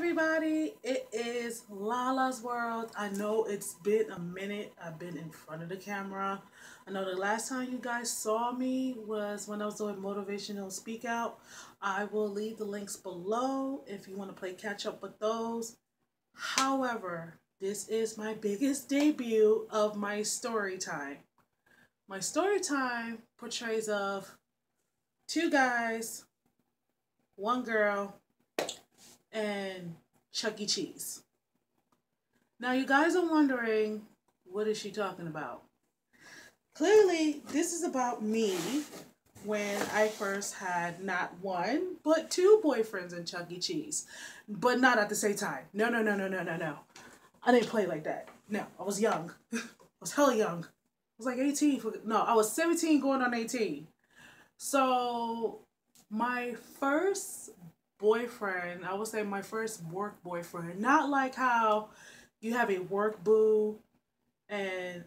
everybody, it is Lala's World. I know it's been a minute I've been in front of the camera. I know the last time you guys saw me was when I was doing Motivational speakout. I will leave the links below if you want to play catch up with those. However, this is my biggest debut of my story time. My story time portrays of two guys, one girl, and Chuck E. Cheese. Now, you guys are wondering, what is she talking about? Clearly, this is about me when I first had not one, but two boyfriends in Chuck E. Cheese. But not at the same time. No, no, no, no, no, no, no. I didn't play like that. No, I was young. I was hella young. I was like 18. I was 17 going on 18. So, my first boyfriend, I would say my first work boyfriend, not like how you have a work boo and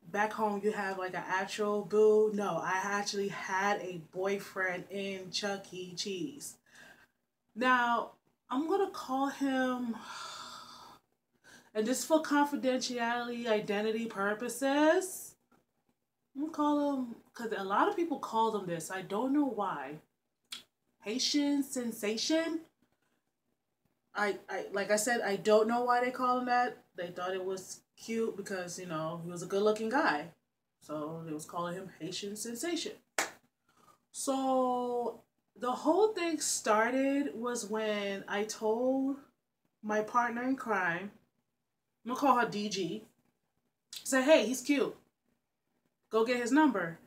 back home you have like an actual boo. No, I actually had a boyfriend in Chuck E. Cheese. Now, I'm going to call him, and just for confidentiality, identity purposes, I'm going to call him, because a lot of people call him this. I don't know why. Haitian sensation. I like I said, I don't know why they call him that. They thought it was cute because, he was a good looking guy. So they was calling him Haitian sensation. So the whole thing started was when I told my partner in crime, I'm gonna call her DG, say, hey, he's cute. Go get his number.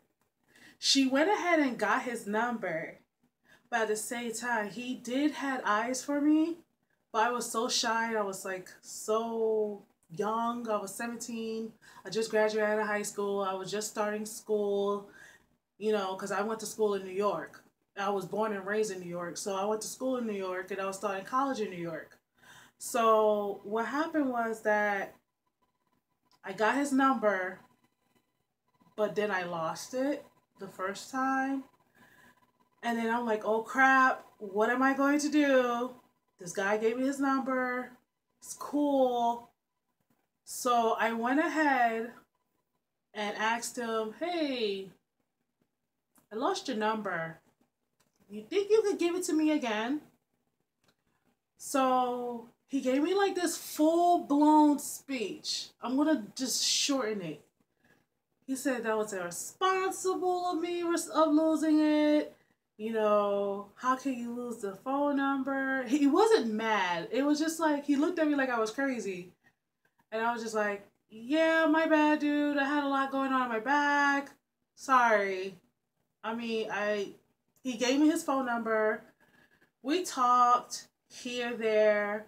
She went ahead and got his number. But at the same time, he did had eyes for me, but I was so shy. I was like so young. I was 17. I just graduated out of high school. I was just starting school, because I went to school in New York. I was born and raised in New York. So I went to school in New York and I was starting college in New York. So what happened was that I got his number, but then I lost it the first time. And then I'm like, oh crap, what am I going to do? This guy gave me his number. It's cool. So I went ahead and asked him, hey, I lost your number. You think you could give it to me again? So he gave me like this full-blown speech. I'm going to just shorten it. He said that was irresponsible of me of losing it. How can you lose the phone number? He wasn't mad. It was just like, he looked at me like I was crazy. And I was just like, yeah, my bad, dude. I had a lot going on in my back. Sorry. He gave me his phone number. We talked here, there.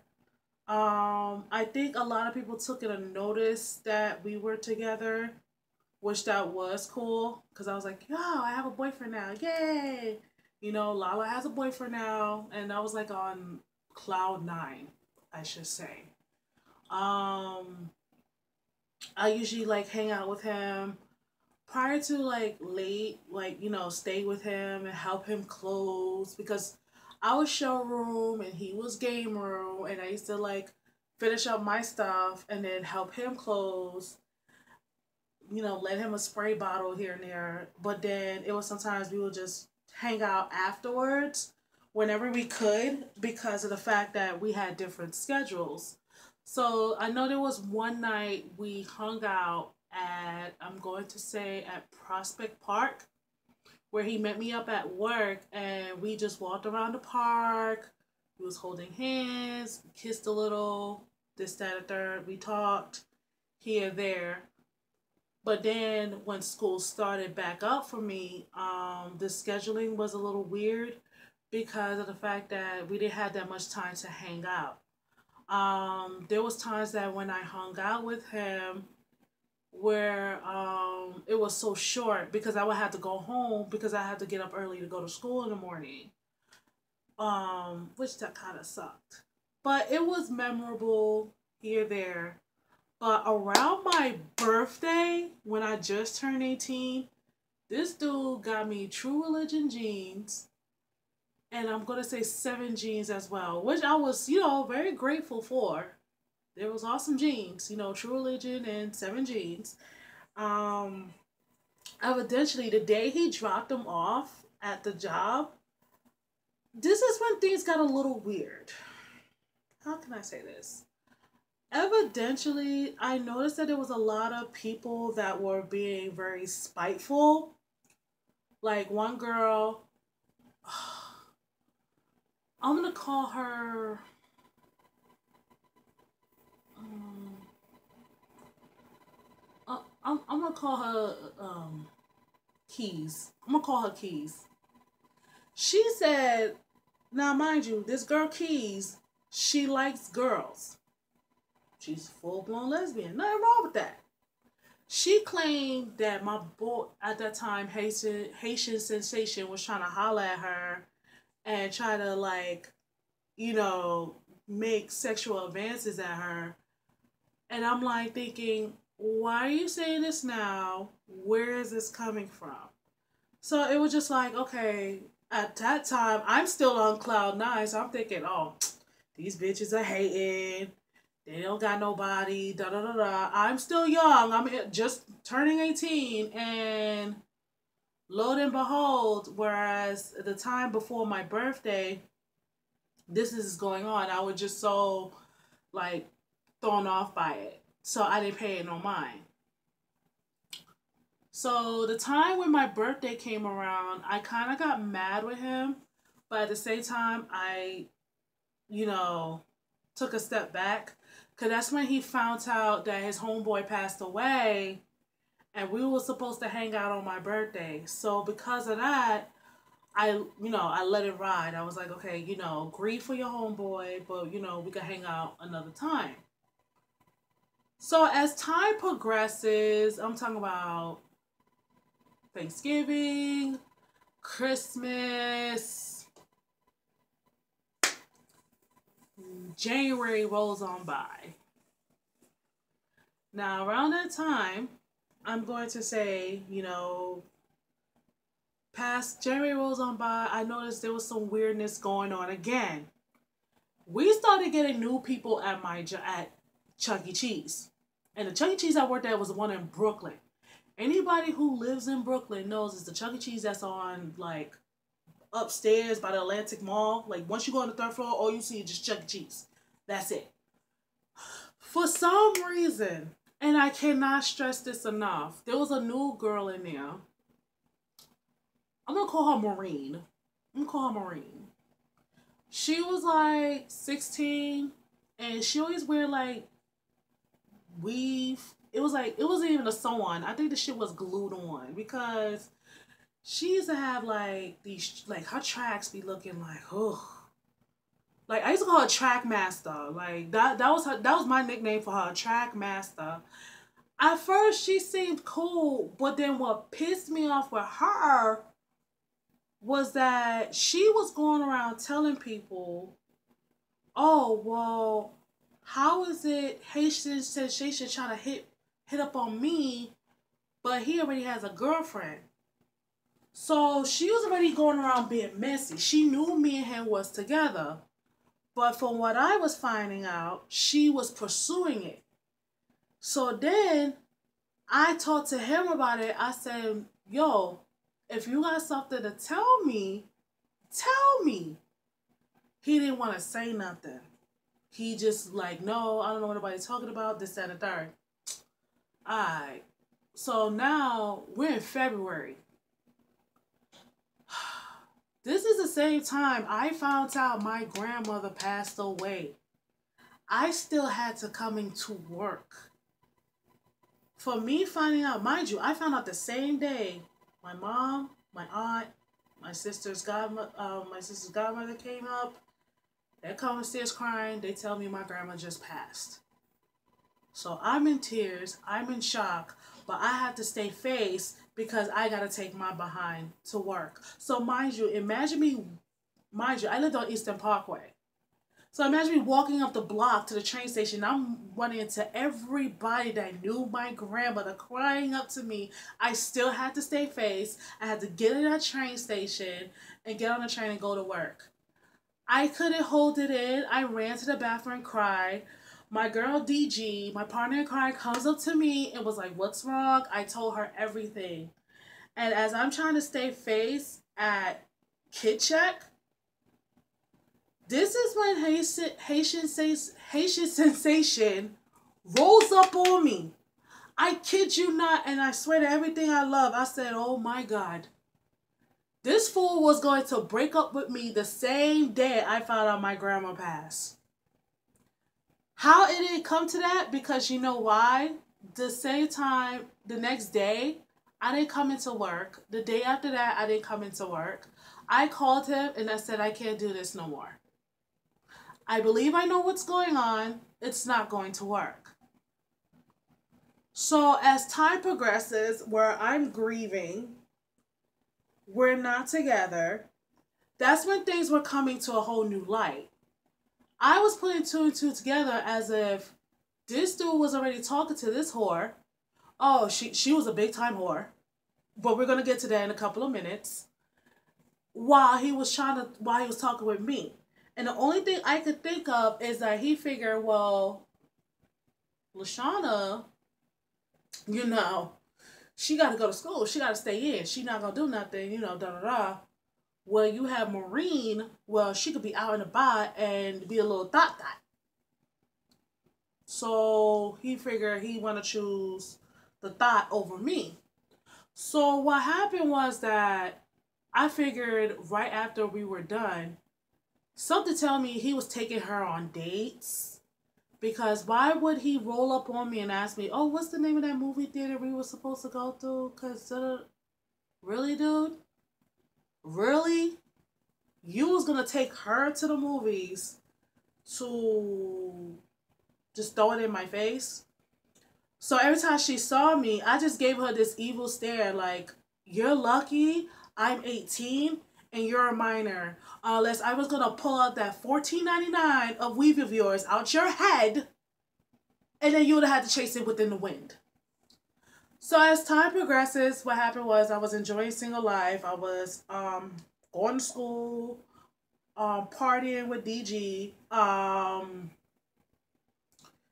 I think a lot of people took it a notice that we were together, which that was cool. Because I was like, yo, I have a boyfriend now. Yay. Lala has a boyfriend now, and I was like on cloud 9, I should say. I usually like hang out with him prior to like late, stay with him and help him close because I was showroom and he was game room, and I used to like finish up my stuff and then help him close. Let him a spray bottle here and there. But then it was sometimes we would just hang out afterwards whenever we could because of the fact that we had different schedules. So I know there was one night we hung out at, I'm going to say at Prospect Park, where he met me up at work and we just walked around the park. We was holding hands, kissed a little, this, that, and third. We talked here, there. But then when school started back up for me, the scheduling was a little weird because of the fact that we didn't have that much time to hang out. There was times that when I hung out with him where it was so short because I would have to go home because I had to get up early to go to school in the morning, which that kind of sucked. But it was memorable here, there. But around my birthday, when I just turned 18, this dude got me True Religion jeans, and I'm gonna say 7 jeans as well, which I was, you know, very grateful for. There was awesome jeans, you know, True Religion and 7 jeans. Um, Evidently, the day he dropped them off at the job, this is when things got a little weird. How can I say this? Evidently, I noticed that there was a lot of people that were being very spiteful. Like one girl, I'm gonna call her. Um, I'm gonna call her Keys. I'm gonna call her Keys. She said, now mind you, this girl Keys, she likes girls. She's a full blown lesbian. Nothing wrong with that. She claimed that my boy at that time, Haitian Sensation, was trying to holler at her and try to like, you know, make sexual advances at her. And I'm like thinking, why are you saying this now? Where is this coming from? So it was just like, okay, at that time, I'm still on cloud nine. So I'm thinking, oh, these bitches are hating. They don't got nobody. Da da da da. I'm still young. I'm just turning 18. And lo and behold, whereas the time before my birthday, this is going on, I was just so like thrown off by it. So I didn't pay it no mind. So the time when my birthday came around, I kind of got mad with him, but at the same time, I, you know, took a step back because that's when he found out that his homeboy passed away, and we were supposed to hang out on my birthday. So because of that, I let it ride. I was like, okay, grieve for your homeboy, but we can hang out another time. So as time progresses, I'm talking about Thanksgiving, Christmas, January rolls on by. Now, around that time, I'm going to say, past January rolls on by, I noticed there was some weirdness going on again. We started getting new people at at Chuck E. Cheese. And the Chuck E. Cheese I worked at was the one in Brooklyn. Anybody who lives in Brooklyn knows it's the Chuck E. Cheese that's on like upstairs by the Atlantic Mall. Like once you go on the third floor, all you see is just Chuck E. Cheese. That's it. For some reason, and I cannot stress this enough, there was a new girl in there. I'm gonna call her Maureen. I'm gonna call her Maureen. She was like 16, and she always wear like weave. It was like it wasn't even a sew on. I think the shit was glued on because she used to have like these like her tracks be looking like like I used to call her track master. Like that was my nickname for her, track master. At first she seemed cool, but then what pissed me off with her was that she was going around telling people, oh well, how is it Haitian Sensation trying to hit up on me, but he already has a girlfriend. So she was already going around being messy. She knew me and him was together. But from what I was finding out, she was pursuing it. So then I talked to him about it. I said, yo, if you got something to tell me, tell me. He didn't want to say nothing. He just like, no, I don't know what anybody's talking about, this, that, and the third. Alright. So now we're in February. This is the same time I found out my grandmother passed away. I still had to come into work. For me finding out, mind you, I found out the same day. My mom, my aunt, my sister's godmother came up. They come upstairs crying. They tell me my grandma just passed. So I'm in tears. I'm in shock. But I have to stay face because I got to take my behind to work. So mind you, I lived on Eastern Parkway. So imagine me walking up the block to the train station. I'm running into everybody that knew my grandmother crying up to me. I still had to stay face. I had to get in that train station and get on the train and go to work. I couldn't hold it in. I ran to the bathroom and cried. My girl DG, my partner in crime, comes up to me and was like, "What's wrong?" I told her everything. And as I'm trying to stay face at Kid Check, this is when Haitian sensation rolls up on me. I kid you not, and I swear to everything I love, I said, "Oh my God. This fool was going to break up with me the same day I found out my grandma passed." How it didn't come to that? Because you know why? The same time, the next day, I didn't come into work. The day after that, I didn't come into work. I called him and I said, "I can't do this no more. I believe I know what's going on. It's not going to work." So as time progresses, where I'm grieving, we're not together, that's when things were coming to a whole new light. I was putting two and two together as if this dude was already talking to this whore. Oh, she was a big time whore. But we're gonna get to that in a couple of minutes. While he was talking with me. And the only thing I could think of is that he figured, well, Lashana, you know, she got to go to school. She got to stay in. She not going to do nothing, da da da. Well, you have Maureen. Well, she could be out and about and be a little thought. So he figured he want to choose the thought over me. So what happened was that I figured right after we were done, something tell me he was taking her on dates. Because why would he roll up on me and ask me, "Oh, what's the name of that movie theater we were supposed to go to?" Because, really, dude? Really? You was going to take her to the movies to just throw it in my face? So every time she saw me, I just gave her this evil stare like, "You're lucky I'm 18 and you're a minor. Unless I was going to pull out that $14.99 of weave of yours out your head, and then you would have had to chase it within the wind." So as time progresses, what happened was I was enjoying single life. I was going to school, partying with DG,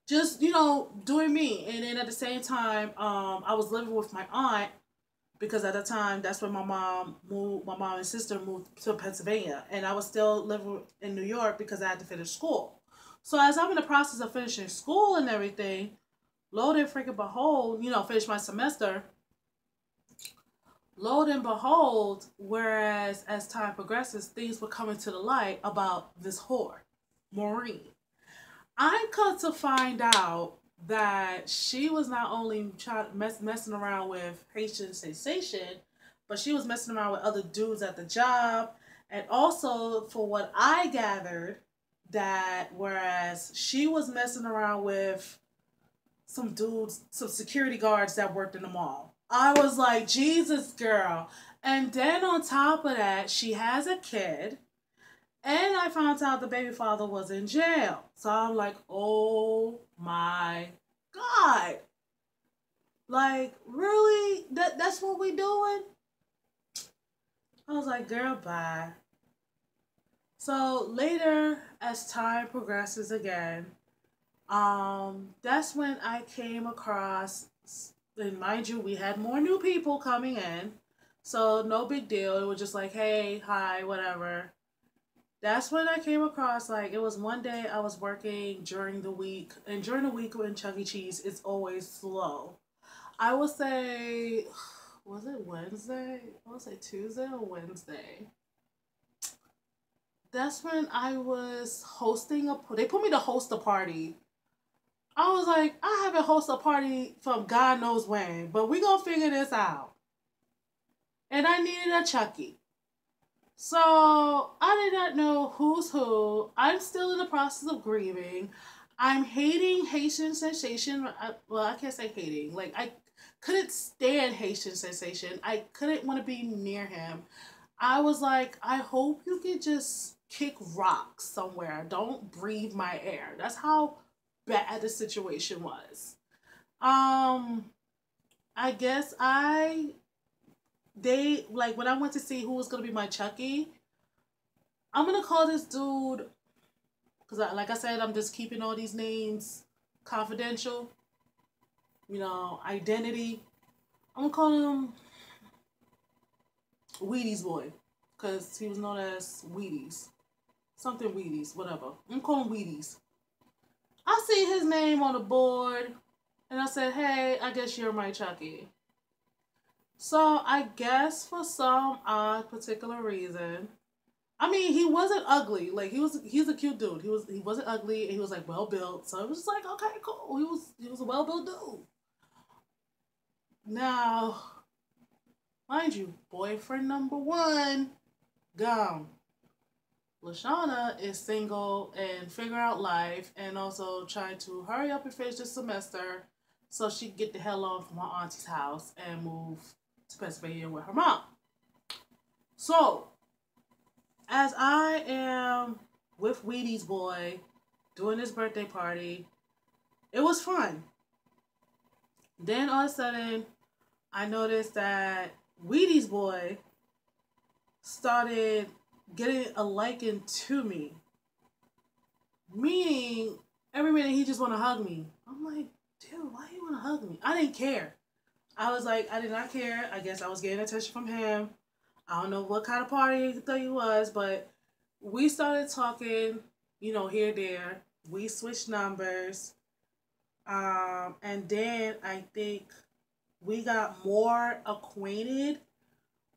just, doing me. And then at the same time, I was living with my aunt because at the time that's when my mom and sister moved to Pennsylvania, and I was still living in New York because I had to finish school. So as I'm in the process of finishing school and everything, lo and freaking behold, finish my semester. Lo and behold, whereas as time progresses, things were coming to the light about this whore, Maureen. I come to find out that she was not only messing around with Haitian Sensation, but she was messing around with other dudes at the job. And also, for what I gathered, that whereas she was messing around with some dudes, some security guards that worked in the mall. I was like, Jesus, girl. And then on top of that, she has a kid. And I found out the baby father was in jail. So I'm like, oh my God. Like, really? That's what we doing? I was like, girl, bye. So later, as time progresses again, that's when I came across, and mind you, we had more new people coming in. So no big deal. It was just like, hey, hi, whatever. That's when I came across, like, it was one day I was working during the week. And during the week in Chuck E. Cheese, it's always slow. I would say, was it Wednesday? I would say Tuesday or Wednesday. That's when I was hosting they put me to host a party. I was like, I haven't hosted a party from God knows when, but we gonna figure this out. And I needed a Chucky. So I did not know who's who. I'm still in the process of grieving. I'm hating Haitian Sensation. Well, I can't say hating. Like, I couldn't stand Haitian Sensation. I couldn't want to be near him. I was like, I hope you could just kick rocks somewhere. Don't breathe my air. That's how bad the situation was. Um, I guess they like when I went to see who was gonna be my Chucky. I'm gonna call this dude because, like I said, I'm just keeping all these names confidential. Identity. I'm gonna call him Wheaties boy because he was known as Wheaties, something Wheaties, whatever. I'm gonna call him Wheaties. I see his name on the board, and I said, "Hey, I guess you're my Chucky." So I guess for some odd particular reason, I mean, he wasn't ugly. Like he's a cute dude. He wasn't ugly, and he was like well built. So it was just like, okay, cool. He was a well built dude. Now, mind you, boyfriend number one gone. Lashana is single and figure out life, and also trying to hurry up and finish the semester so she can get the hell on from her auntie's house and move to Pennsylvania with her mom. So, as I am with Wheaties boy doing his birthday party, it was fun. Then all of a sudden, I noticed that Wheaties boy started getting a liking to me. Meaning, every minute he just want to hug me. I'm like, dude, why you want to hug me? I didn't care. I was like, I did not care. I guess I was getting attention from him. I don't know what kind of party he thought he was, but we started talking, here, there. We switched numbers. And then I think we got more acquainted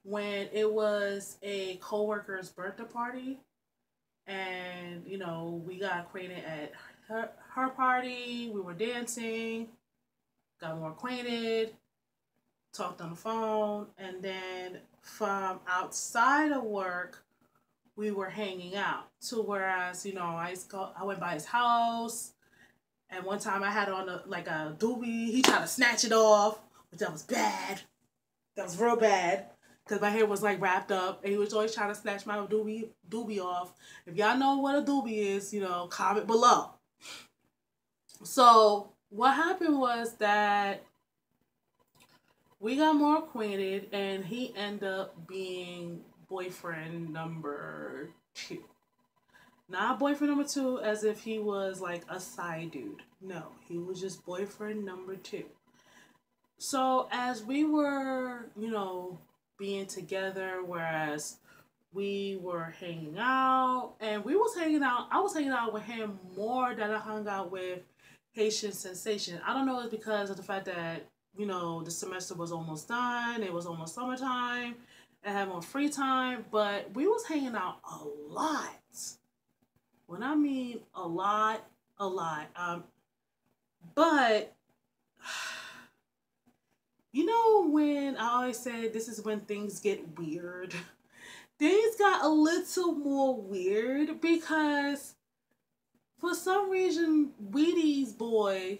when it was a coworker's birthday party. And, we got acquainted at her party. We were dancing, got more acquainted, talked on the phone. And then from outside of work, we were hanging out. To whereas, I went by his house. And one time I had on a doobie. He tried to snatch it off, which that was bad. That was real bad. Because my hair was wrapped up. And he was always trying to snatch my doobie off. If y'all know what a doobie is, comment below. So what happened was that we got more acquainted. And he ended up being boyfriend number 2. Not boyfriend number 2 as if he was a side dude. No, he was just boyfriend number 2. So as we were, being together, whereas we were hanging out, and I was hanging out with him more than I hung out with Haitian Sensation. I don't know if it's because of the fact that, the semester was almost done, it was almost summertime, and I had more free time, but we was hanging out a lot. When I mean a lot, a lot. But when I always say this is when things get weird, things got a little more weird because for some reason Wheaties boy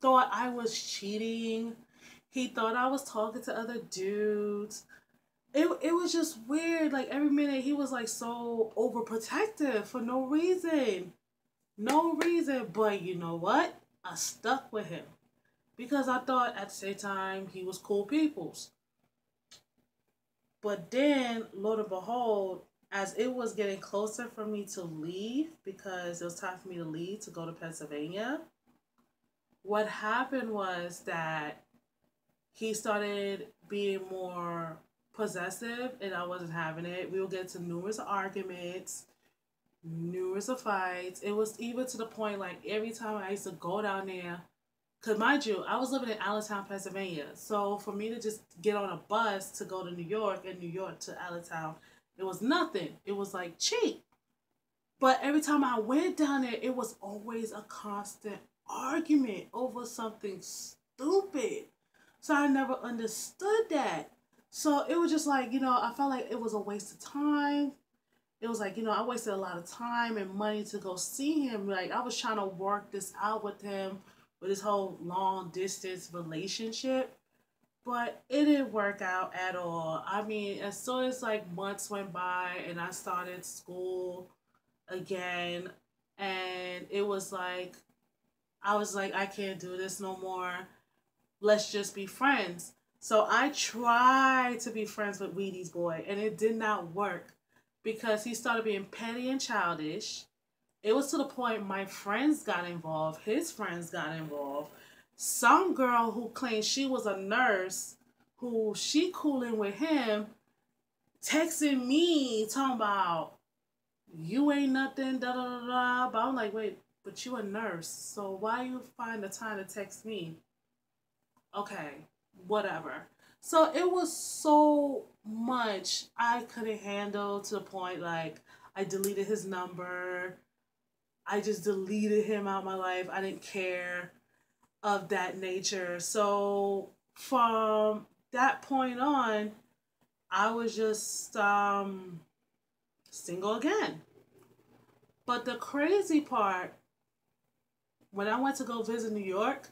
thought I was cheating. He thought I was talking to other dudes. It was just weird. Every minute he was so overprotective for no reason. No reason. But you know what? I stuck with him. Because I thought at the same time he was cool peoples. But then, Lord and behold, as it was getting closer for me to leave, because it was time for me to leave to go to Pennsylvania, what happened was that he started being more possessive and I wasn't having it. We would get into numerous arguments, numerous of fights. It was even to the point every time I used to go down there, because mind you, I was living in Allentown, Pennsylvania. So for me to just get on a bus to go to New York and New York to Allentown, it was nothing. It was cheap. But every time I went down there, it was always a constant argument over something stupid. So I never understood that. So it was just I felt like it was a waste of time. It was I wasted a lot of time and money to go see him. I was trying to work this out with him with this whole long distance relationship. But it didn't work out at all. I mean, as soon as months went by and I started school, again. And it was like, I was like, I can't do this no more. Let's just be friends. So I tried to be friends with Wheaties boy, and it did not work because he started being petty and childish. It was to the point my friends got involved, his friends got involved. Some girl who claimed she was a nurse, who she cooling with him, texting me talking about you ain't nothing, da da da da. But I'm like, wait, but you a nurse, so why you find the time to text me? Okay, whatever. So it was so much I couldn't handle to the point like I deleted his number. I just deleted him out of my life. I didn't care of that nature. So from that point on, I was just single again. But the crazy part, when I went to go visit New York,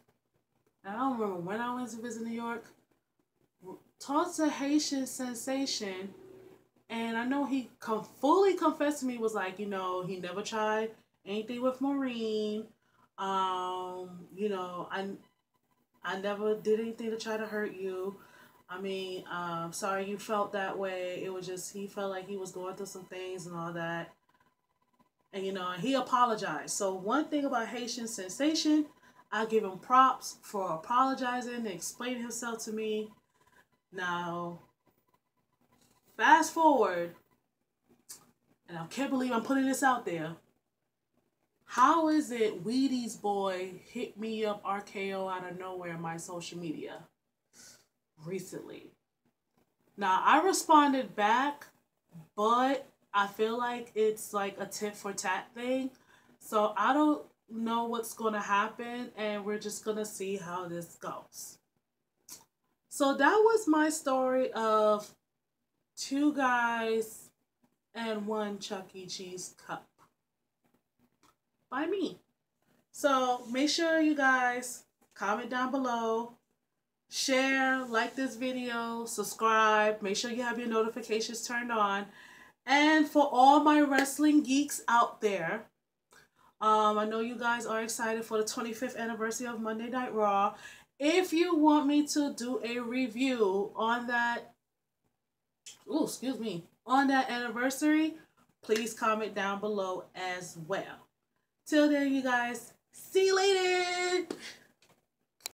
and I don't remember when I went to visit New York, talked to Haitian Sensation, and I know he fully confessed to me, was like, he never tried anything with Maureen. I never did anything to try to hurt you. I mean, sorry you felt that way. It was just he felt like he was going through some things and all that. And he apologized. So one thing about Haitian Sensation, I give him props for apologizing and explaining himself to me. Now, fast forward, and I can't believe I'm putting this out there. How is it Wheaties boy hit me up RKO out of nowhere in my social media recently? Now, I responded back, but I feel like it's like a tit for tat thing. So I don't know what's going to happen, and we're just going to see how this goes. So that was my story of 2 guys and 1 Chuck E. Cheese cup by me. So make sure you guys comment down below, share, like this video, subscribe, make sure you have your notifications turned on. And for all my wrestling geeks out there, I know you guys are excited for the 25th anniversary of Monday Night Raw. If you want me to do a review on that, on that anniversary, please comment down below as well. Till then, you guys, see you later.